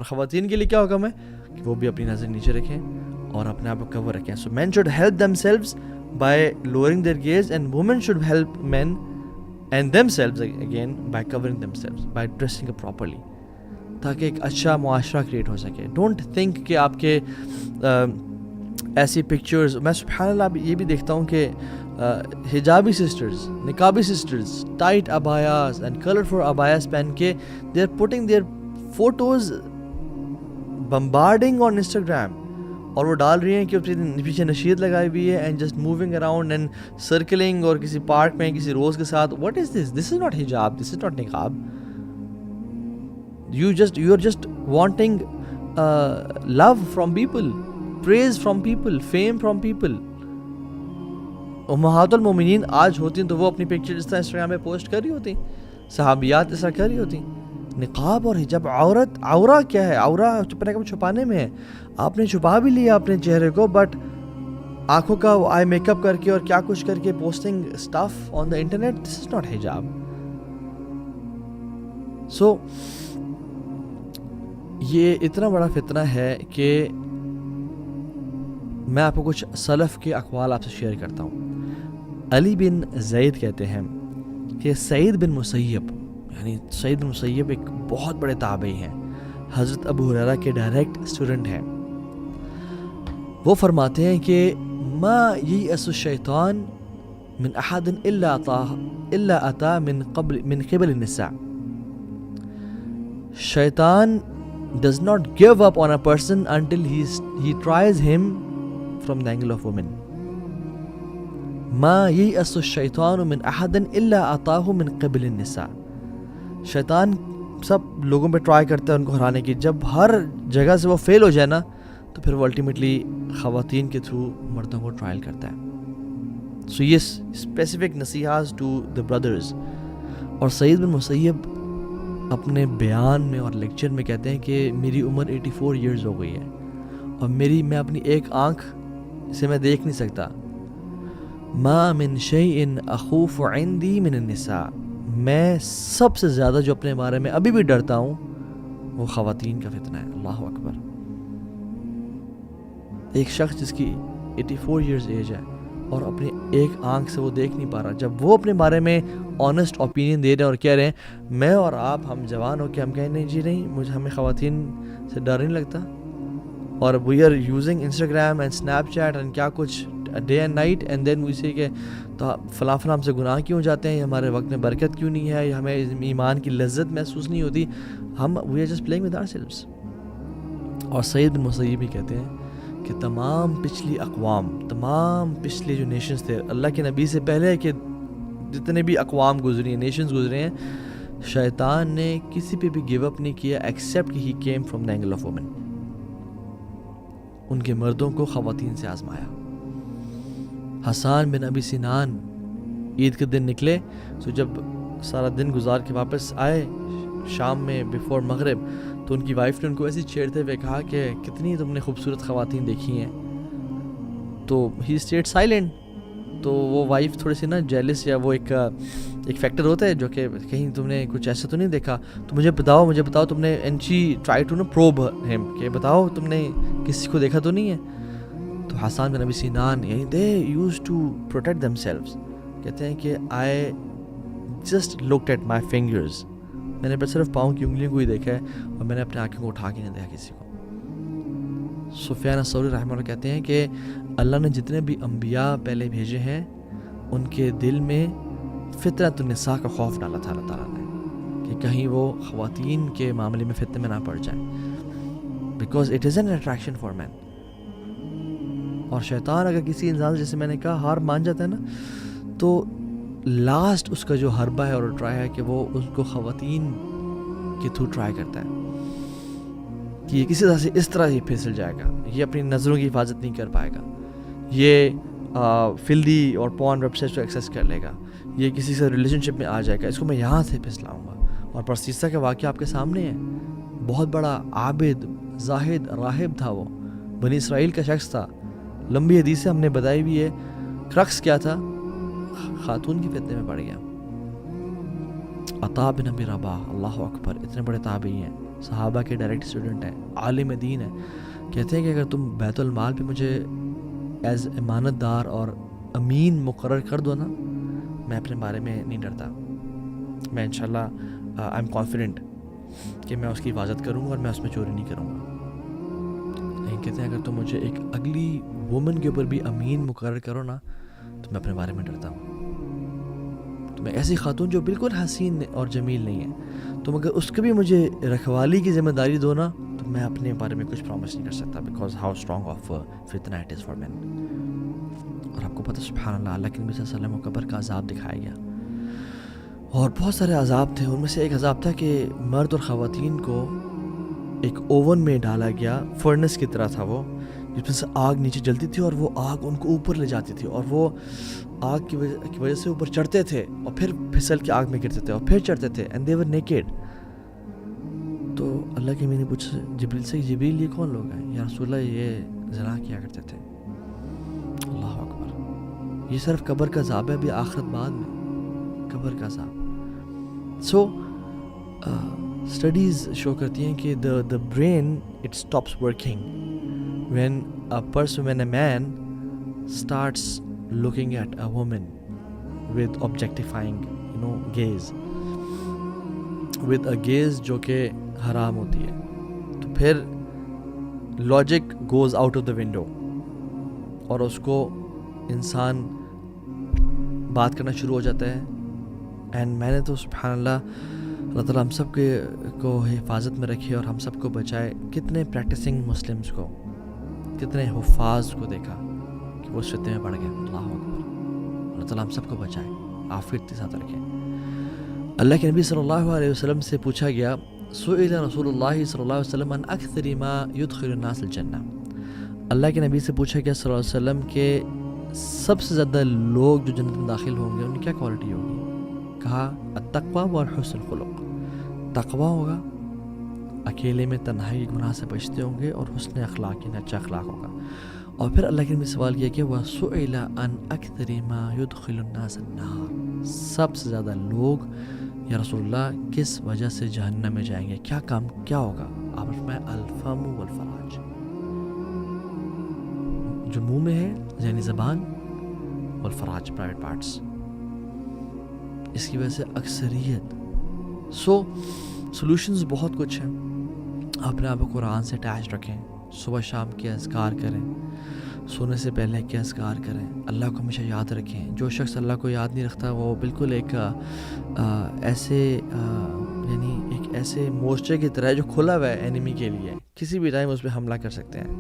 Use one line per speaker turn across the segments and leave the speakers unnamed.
اور خواتین کے لیے کیا حکم ہے کہ وہ بھی اپنی نظر نیچے رکھیں اور اپنے آپ کو کور رکھیں. So men should help themselves by lowering their gaze and women should help men and themselves again by covering themselves by dressing up properly, تاکہ ایک اچھا معاشرہ کریٹ ہو سکے. ڈونٹ تھنک کہ آپ کے ایسی پکچرز, میں سبحان اللہ یہ بھی دیکھتا ہوں کہ حجابی سسٹرز, نقابی sisters, tight abayas and colourful abayas پہن کے they are putting their photos bombarding on Instagram, اور وہ ڈال رہی ہیں کہ پیچھے نشید لگائی ہوئی ہے and just moving around and سرکلنگ, اور کسی پارک میں کسی روز کے ساتھ. What is this? This is not حجاب, دس از ناٹ نقاب. You are just wanting love from people, praise from people, fame from people. امہات المومنین آج ہوتی ہیں تو وہ اپنی پکچر اس طرح انسٹاگرام پہ پوسٹ کر رہی ہوتی, صحابیات اس طرح کر رہی ہوتی. نقاب اور حجاب, عورہ کیا ہے؟ عورہ چھپانے میں ہے. آپ نے چھپا بھی لیا اپنے چہرے کو, بٹ آنکھوں کا آئی میک اپ کر کے اور کیا کچھ کر کے posting stuff on the internet, this is not حجاب. سو یہ اتنا بڑا فتنہ ہے کہ میں آپ کو کچھ سلف کے اقوال آپ سے شیئر کرتا ہوں. علی بن زید کہتے ہیں کہ سعید بن مسیب, یعنی سعید بن مسیب ایک بہت بڑے تابعی ہیں, حضرت ابو ہریرہ کے ڈائریکٹ اسٹوڈنٹ ہیں. وہ فرماتے ہیں کہ ما یئس الشیطان من احد الا اتا من قبل النساء. شیطان does not give up on a person until he tries him from the angle of women. ما ييأس الشيطان من أحد إلا أتاه من قبل النساء. شیطان سب لوگوں پہ ٹرائی کرتا ہے ان کو ہرانے کی, جب ہر جگہ سے وہ فیل ہو جائے نا تو پھر وہ الٹیمیٹلی خواتین کے تھرو مردوں کو ٹرائل کرتا ہے. سو یہ اسپیسیفک نصیحات ٹو دا بردرز. اور سعید بن مسیب اپنے بیان میں اور لیکچر میں کہتے ہیں کہ میری عمر 84 ایئرز ہو گئی ہے اور میں اپنی ایک آنکھ سے میں دیکھ نہیں سکتا. ما من شیء اخوف عندی من النساء. میں سب سے زیادہ جو اپنے بارے میں ابھی بھی ڈرتا ہوں وہ خواتین کا فتنہ ہے. اللہ اکبر. ایک شخص جس کی 84 ایئرز ایج ہے اور اپنی ایک آنکھ سے وہ دیکھ نہیں پا رہا, جب وہ اپنے بارے میں آنیسٹ اوپینین دے رہے ہیں اور کہہ رہے ہیں میں اور آپ ہم جوان ہو کے ہم کہیں نہیں جی نہیں ہمیں خواتین سے ڈر نہیں لگتا, اور we are using Instagram and Snapchat and کیا کچھ day and night, and then we say کہ تو فلاں ہم سے گناہ کیوں جاتے ہیں, ہمارے وقت میں برکت کیوں نہیں ہے, یا ہمیں ایمان کی لذت محسوس نہیں ہوتی, ہم we are just playing with ourselves. اور سعید بن مسیب بھی کہتے ہیں کہ تمام پچھلی اقوام, تمام پچھلے جو نیشنز تھے اللہ کے نبی سے پہلے کہ جتنے بھی اقوام گزری ہیں, نیشنز گزرے ہیں, شیطان نے کسی پہ بھی گیو اپ نہیں کیا ایکسیپٹ کہ he came from the angle of woman. ان کے مردوں کو خواتین سے آزمایا. حسان بن ابی سنان عید کے دن نکلے, تو جب سارا دن گزار کے واپس آئے شام میں بیفور مغرب, تو ان کی وائف نے ان کو ایسی چھیڑتے ہوئے کہا کہ کتنی تم نے خوبصورت خواتین دیکھی ہیں, تو ہی اسٹیڈ سائلنٹ. تو وہ وائف تھوڑی سی نا جیلس, یا وہ ایک فیکٹر ہوتا ہے جو کہ کہیں تم نے کچھ ایسا تو نہیں دیکھا, تو مجھے بتاؤ تم نے, and she try to probe him کہ بتاؤ تم نے کسی کو دیکھا تو نہیں ہے. تو حسان بن ابی سنان یعنی they use to protect themselves, کہتے ہیں کہ I just looked at my fingers, میں نے بس صرف پاؤں کی انگلیوں کو ہی دیکھا ہے اور میں نے اپنے آنکھوں کو اٹھا کے نہیں دیکھا کسی کو. سفیان الثوری رحمہ اللہ کہتے ہیں کہ اللہ نے جتنے بھی انبیاء پہلے بھیجے ہیں ان کے دل میں فطرت النساء کا خوف ڈالا تھا اللہ تعالیٰ نے کہ کہیں وہ خواتین کے معاملے میں فتنے میں نہ پڑ جائیں, because it is an attraction for men. اور شیطان اگر کسی انسان جیسے میں نے کہا ہار مان جاتا ہے نا, تو لاسٹ اس کا جو حربہ ہے اور ٹرائی ہے کہ وہ اس کو خواتین کے تھرو ٹرائی کرتا ہے کہ یہ کسی طرح سے اس طرح ہی پھسل جائے گا, یہ اپنی نظروں کی حفاظت نہیں کر پائے گا, یہ فلدی اور پورن ویب سائٹ کو ایکسیس کر لے گا, یہ کسی سے ریلیشن شپ میں آ جائے گا, اس کو میں یہاں سے پھسلاؤں گا. اور پرسیسہ کا واقعہ آپ کے سامنے ہے, بہت بڑا عابد زاہد راہب تھا, وہ بنی اسرائیل کا شخص تھا, لمبی حدیثیں ہم نے بتائی بھی ہے. کرکس کیا تھا, خاتون کی فتنے میں پڑ گیا. عطا بن ابی رباح, اللہ اکبر, اتنے بڑے تابعی ہیں, صحابہ کے ڈائریکٹ اسٹوڈنٹ ہیں, عالم دین ہیں. کہتے ہیں کہ اگر تم بیت المال پہ مجھے ایز امانت دار اور امین مقرر کر دو نا, میں اپنے بارے میں نہیں ڈرتا, میں انشاءاللہ آئی ایم کانفیڈنٹ کہ میں اس کی حفاظت کروں گا اور میں اس میں چوری نہیں کروں گا. لیکن کہتے ہیں اگر تم مجھے ایک اگلی وومن کے اوپر بھی امین مقرر کرو نا, تو میں اپنے بارے میں ڈرتا ہوں. تو میں ایسی خاتون جو بالکل حسین اور جمیل نہیں ہے, تم اگر اس کے بھی مجھے رکھوالی کی ذمہ داری دو نا, تو میں اپنے بارے میں کچھ پرومس نہیں کر سکتا, بیکاز ہاؤ اسٹرانگ آف فتنہ اٹ از فار مین. اور آپ کو پتہ سبحان اللہ, اللہ کے نبی صلی اللہ علیہ وسلم کو قبر کا عذاب دکھایا گیا, اور بہت سارے عذاب تھے. ان میں سے ایک عذاب تھا کہ مرد اور خواتین کو ایک اوون میں ڈالا گیا, فرنس کی طرح تھا وہ, جس میں سے آگ نیچے جلتی تھی اور وہ آگ ان کو اوپر لے جاتی تھی, اور وہ آگ کی وجہ سے اوپر چڑھتے تھے اور پھر پھسل کے آگ میں گرتے تھے اور پھر چڑھتے تھے, اینڈ دے ور نیکیڈ. تو اللہ کے میں نے پوچھا جبریل سے, جبریل یہ کون لوگ ہیں یا رسول اللہ؟ یہ زنا کیا کرتے تھے. اللہ اکبر, یہ صرف قبر کا عذاب ہے, ابھی آخرت بعد میں قبر کا عذاب. سو اسٹڈیز شو کرتی ہیں کہ the brain it stops working when a man starts looking at a woman with objectifying gaze, with a gaze جو کہ حرام ہوتی ہے. تو پھر logic goes out of the window اور اس کو انسان بات کرنا شروع ہو جاتا ہے. اینڈ میں نے تو سبحان اللہ تعالیٰ ہم سب کو حفاظت میں رکھے اور ہم سب کو بچائے. کتنے پریکٹسنگ مسلمس کو, کتنے حفاظ کو دیکھا کہ وہ فتنے میں پڑ گئے. اللہ اکبر, اللہ تعالیٰ ہم سب کو بچائے, عافیت کے ساتھ رکھے. اللہ کے نبی صلی اللہ علیہ وسلم سے پوچھا گیا, سئل رسول اللہ صلی اللہ علیہ وسلم عن اکثر ما يدخل الناس الجنہ. اللہ کے نبی سے پوچھا گیا صلی اللہ علیہ وسلم کہ سب سے زیادہ لوگ جو جنت میں داخل ہوں گے ان کی کیا کوالٹی ہوگی؟ کہا التقوی والحسن الخلق. تقوی ہوگا, اکیلے میں تنہائی کے گناہ سے بچتے ہوں گے, اور حسن اخلاق یعنی اچھا اخلاق ہوگا. اور پھر اللہ کے نبی سوال کیا کہ وَسُئِلَ عَنْ أَكْثَرِ مَا يُدْخِلُ النَّاسَ النَّارِ. سب سے زیادہ لوگ یا رسول اللہ کس وجہ سے جہنم میں جائیں گے, کیا کام کیا ہوگا؟ آپ فرمایا الفم والفراج, جو منہ میں ہے یعنی زبان, والفراج پرائیویٹ پارٹس. اس کی وجہ سے اکثریت. سو سولوشنز بہت کچھ ہیں. اپنے آپ کو قرآن سے اٹیچ رکھیں, صبح شام کے اذکار کریں, سونے سے پہلے کے اذکار کریں, اللہ کو ہمیشہ یاد رکھیں. جو شخص اللہ کو یاد نہیں رکھتا وہ بالکل ایک ایسے مورچے کی طرح ہے جو کھلا ہوا ہے اینیمی کے لیے, کسی بھی ٹائم اس پہ حملہ کر سکتے ہیں.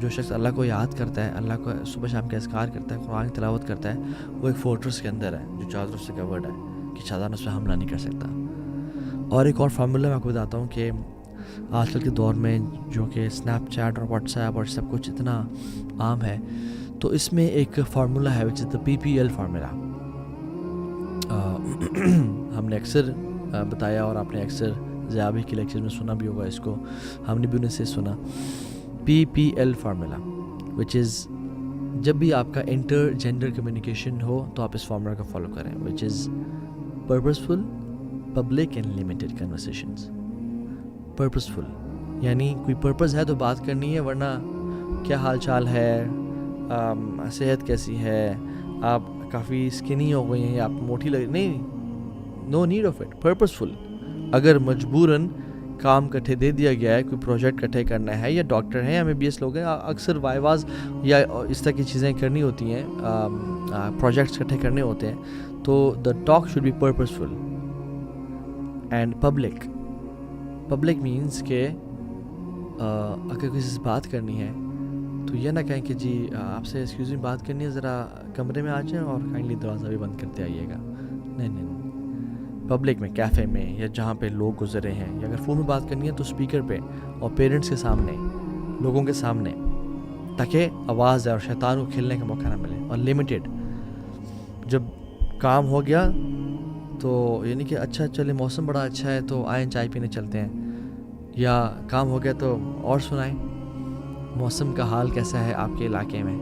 جو شخص اللہ کو یاد کرتا ہے, اللہ کو صبح شام کے اذکار کرتا ہے, قرآن کی تلاوت کرتا ہے, وہ ایک فورٹریس کے اندر ہے جو چاروں طرف سے کورڈ ہے کہ شیطان اس پہ حملہ نہیں کر سکتا. اور ایک اور فارمولہ میں آپ کو بتاتا ہوں کہ آج کل کے دور میں جو کہ اسنیپ چیٹ اور واٹس ایپ اور سب کچھ اتنا عام ہے, تو اس میں ایک فارمولہ ہے which is the PPL formula. ہم نے اکثر بتایا اور آپ نے اکثر ضیابی کے لیکچر میں سنا بھی ہوگا اس کو, ہم نے بھی انہیں سے سنا. PPL فارمولہ which is جب بھی آپ کا انٹر جینڈر کمیونیکیشن ہو تو آپ اس فارمولہ کو فالو کریں, which is purposeful, public and limited conversations. purposeful یعنی کوئی پرپز ہے تو بات کرنی ہے, ورنہ کیا حال چال ہے, صحت کیسی ہے, آپ کافی اسکنی ہو گئی ہیں یا آپ موٹی لگ, نہیں, no need of it. Purposeful. اگر مجبوراً کام کٹھے دے دیا گیا ہے, کوئی پروجیکٹ کٹھے کرنا ہے, یا ڈاکٹر ہیں یا MBBS لوگ ہیں, اکثر وائواز یا اس طرح کی چیزیں کرنی ہوتی ہیں, پروجیکٹس کٹھے کرنے ہوتے ہیں, تو the talk should be purposeful and public. Public means کہ اگر کسی سے بات کرنی ہے تو یہ نہ کہیں کہ جی آپ سے ایکسکیوز می بات کرنی ہے, ذرا کمرے میں آ جائیں اور کائنڈلی دروازہ بھی بند کرتے آئیے گا. نہیں, پبلک میں, کیفے میں, یا جہاں پہ لوگ گزرے ہیں, یا اگر فون میں بات کرنی ہے تو اسپیکر پہ اور پیرنٹس کے سامنے, لوگوں کے سامنے, تاکہ آواز ہے اور شیطان کو کھیلنے کا موقع نہ ملے. اور لمیٹیڈ. جب کام ہو گیا تو یعنی کہ اچھا چلے موسم بڑا اچھا ہے تو آئیں چائے پینے چلتے ہیں, یا کام ہو گیا تو اور سنائیں موسم کا حال کیسا ہے آپ کے علاقے میں.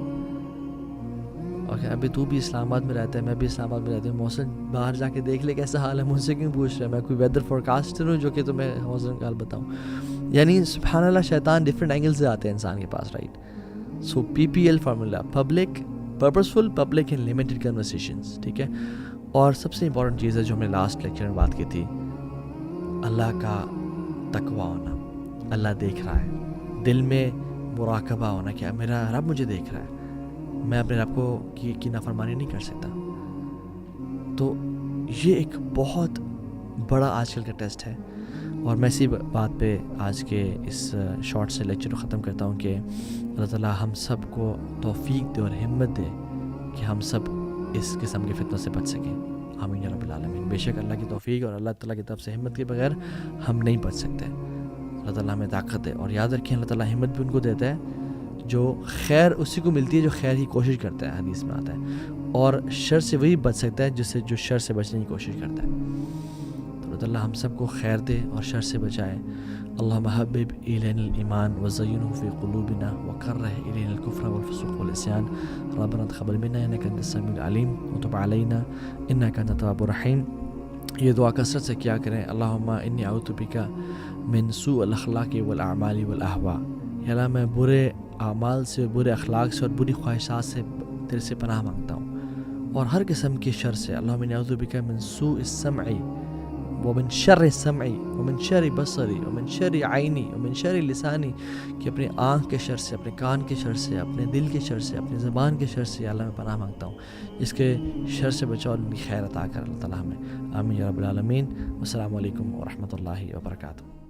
اوکے ابھی تو بھی اسلام آباد میں رہتا ہے, میں بھی اسلام آباد میں رہتا ہوں, محسن باہر جا کے دیکھ لے کیسا حال ہے, مجھ سے کیوں پوچھ رہے ہیں؟ میں کوئی ویدر فورکاسٹر ہوں جو کہ تمہیں محسن کا حال بتاؤں؟ یعنی سبحان اللہ شیطان ڈفرینٹ اینگل سے آتے ہیں انسان کے پاس, right. So PPL formula, public purposeful, public and limited conversations, ٹھیک ہے. اور سب سے امپورٹنٹ چیز ہے جو ہم نے لاسٹ لیکچر میں بات کی تھی, اللہ کا تقوی ہونا. اللہ دیکھ رہا ہے, دل میں مراقبہ ہونا کہ میرا رب مجھے دیکھ رہا ہے, میں اپنے رب کو کی نافرمانی نہیں کر سکتا. تو یہ ایک بہت بڑا آج کل کا ٹیسٹ ہے. اور میں اسی بات پہ آج کے اس شارٹ سے لیکچر کو ختم کرتا ہوں کہ اللہ تعالیٰ ہم سب کو توفیق دے اور ہمت دے کہ ہم سب اس قسم کے فتنوں سے بچ سکیں. آمین یا رب العالمین. بے شک اللہ کی توفیق اور اللہ تعالیٰ کی طرف سے ہمت کے بغیر ہم نہیں بچ سکتے. اللہ تعالیٰ ہمیں طاقت دے. اور یاد رکھیں اللہ تعالیٰ ہمت بھی ان کو دیتا ہے جو خیر اسی کو ملتی ہے جو خیر کی کوشش کرتا ہے, حدیث میں آتا ہے. اور شر سے وہی بچ سکتا ہے جس سے جو شر سے بچنے کی کوشش کرتا ہے. تو اللہ تعالیٰ ہم سب کو خیر دے اور شر سے بچائے. اللہم حبب الینا الایمان وزینہ فی قلوبنا وکرہ الینا الکفر والفسوق والعصیان ربنا تقبل منا انک انت السمیع العلیم وتب علینا انک انت التواب الرحیم. یہ دعا کثرت سے کیا کریں. اللہم انی اعوذ بک من سوء الاخلاق والاعمال والاہواء. یا اللہ میں برے اعمال سے, برے اخلاق سے اور بری خواہشات سے تیرے سے پناہ مانگتا ہوں اور ہر قسم کی شر سے. اللہم انی اعوذ بک من سوء السمع ومن شر سمعی ومن شر بصری ومن شر عینی ومن شر لسانی, کہ اپنے آنکھ کے شر سے, اپنے کان کے شر سے, اپنے دل کے شر سے, اپنی زبان کے شر سے یا اللہ میں پناہ مانگتا ہوں. اس کے شر سے بچاؤ اور ان کی خیر عطا کر اللہ تعالیٰ ہمیں. آمین یا رب العالمین. والسلام علیکم ورحمۃ اللہ وبرکاتہ.